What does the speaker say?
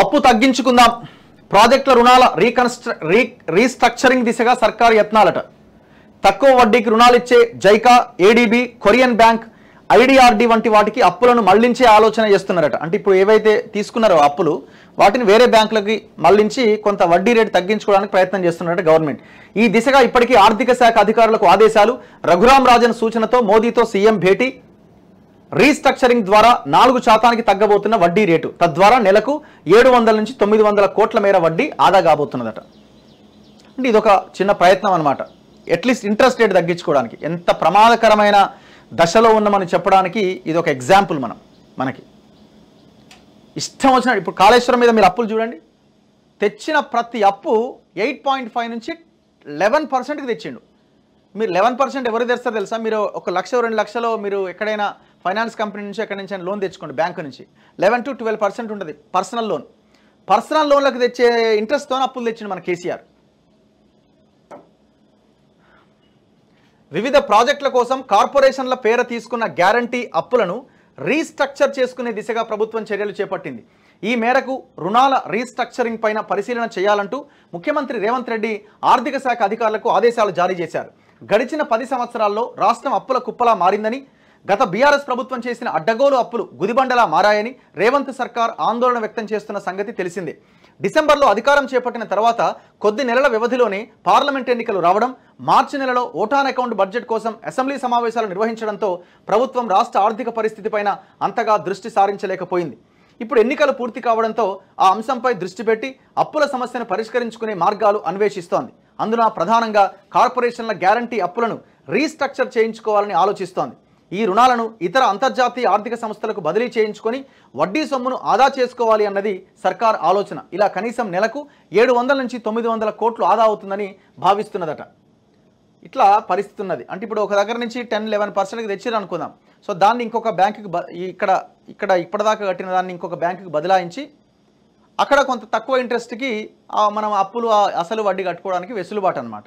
అప్పు తగ్గించుకుందాం, ప్రాజెక్టుల రుణాల రీస్ట్రక్చరింగ్ దిశగా సర్కారు యత్నాలట. తక్కువ వడ్డీకి రుణాలు ఇచ్చే జైకా, ఏడీబీ, కొరియన్ బ్యాంక్, ఐడిఆర్డి వంటి వాటికి అప్పులను మళ్లించే ఆలోచన చేస్తున్నారట. అంటే ఇప్పుడు ఏవైతే తీసుకున్నారో అప్పులు వాటిని వేరే బ్యాంకులకి మళ్లించి కొంత వడ్డీ రేటు తగ్గించుకోవడానికి ప్రయత్నం చేస్తున్నారట గవర్నమెంట్. ఈ దిశగా ఇప్పటికీ ఆర్థిక శాఖ అధికారులకు ఆదేశాలు. రఘురాం రాజన్ సూచనతో మోదీతో సీఎం భేటీ. రీస్ట్రక్చరింగ్ ద్వారా 4% తగ్గబోతున్న వడ్డీ రేటు, తద్వారా నెలకు 700 నుంచి 900 కోట్ల మేర వడ్డీ ఆదా కాబోతున్నదట. అంటే ఇదొక చిన్న ప్రయత్నం అనమాట. అట్లీస్ట్ ఇంట్రెస్ట్ రేట్ తగ్గించుకోవడానికి ఎంత ప్రమాదకరమైన దశలో ఉన్నామని చెప్పడానికి ఇది ఒక ఎగ్జాంపుల్. మనకి ఇష్టం వచ్చిన ఇప్పుడు కాళేశ్వరం మీద మీరు అప్పులు చూడండి. తెచ్చిన ప్రతి అప్పు 8.5 నుంచి 11%కి తెచ్చిండు. మీరు 11% ఎవరు తెస్తారు తెలుసా? మీరు 1 లక్ష 2 లక్షలో మీరు ఎక్కడైనా ఫైనాన్స్ కంపెనీ నుంచి ఎక్కడి నుంచి లోన్ తెచ్చుకోండి, బ్యాంకు నుంచి 11 to 12% ఉంటుంది పర్సనల్ లోన్. పర్సనల్ లోన్లకు తెచ్చే ఇంట్రెస్ట్తో అప్పులు తెచ్చిండు మన కేసీఆర్. వివిధ ప్రాజెక్టుల కోసం కార్పొరేషన్ల పేర తీసుకున్న గ్యారంటీ అప్పులను రీస్ట్రక్చర్ చేసుకునే దిశగా ప్రభుత్వం చర్యలు చేపట్టింది. ఈ మేరకు రుణాల రీస్ట్రక్చరింగ్ పైన పరిశీలన చేయాలంటూ ముఖ్యమంత్రి రేవంత్ రెడ్డి ఆర్థిక శాఖ అధికారులకు ఆదేశాలు జారీ చేశారు. గడిచిన 10 సంవత్సరాల్లో రాష్ట్రం అప్పుల కుప్పలా మారిందని, గత బీఆర్ఎస్ ప్రభుత్వం చేసిన అడ్డగోలు అప్పులు గుదిబండలా మారాయని రేవంత్ సర్కార్ ఆందోళన వ్యక్తం చేస్తున్న సంగతి తెలిసిందే. డిసెంబర్లో అధికారం చేపట్టిన తర్వాత కొద్ది నెలల వ్యవధిలోనే పార్లమెంట్ ఎన్నికలు రావడం, మార్చి నెలలో ఓటాన్ అకౌంట్ బడ్జెట్ కోసం అసెంబ్లీ సమావేశాలు నిర్వహించడంతో ప్రభుత్వం రాష్ట్ర ఆర్థిక పరిస్థితిపైన అంతగా దృష్టి సారించలేకపోయింది. ఇప్పుడు ఎన్నికలు పూర్తి కావడంతో ఆ అంశంపై దృష్టి పెట్టి అప్పుల సమస్యను పరిష్కరించుకునే మార్గాలు అన్వేషిస్తోంది. అందున ప్రధానంగా కార్పొరేషన్ల గ్యారంటీ అప్పులను రీస్ట్రక్చర్ చేయించుకోవాలని ఆలోచిస్తోంది. ఈ రుణాలను ఇతర అంతర్జాతీయ ఆర్థిక సంస్థలకు బదిలీ చేయించుకొని వడ్డీ సొమ్మును ఆదా చేసుకోవాలి అన్నది సర్కార్ ఆలోచన. ఇలా కనీసం నెలకు 700 నుంచి 900 కోట్లు ఆదా అవుతుందని భావిస్తున్నదట. ఇట్లా పరిస్థితి ఉన్నది. అంటే ఇప్పుడు ఒక దగ్గర నుంచి 10-11%కి తెచ్చిరు అనుకుందాం. సో దాన్ని ఇంకొక బ్యాంకుకి ఇక్కడ ఇప్పటిదాకా కట్టిన దాన్ని ఇంకొక బ్యాంకుకి బదలాయించి అక్కడ కొంత తక్కువ ఇంట్రెస్ట్కి మనం అప్పులు అసలు వడ్డీ కట్టుకోవడానికి వెసులుబాటు అనమాట.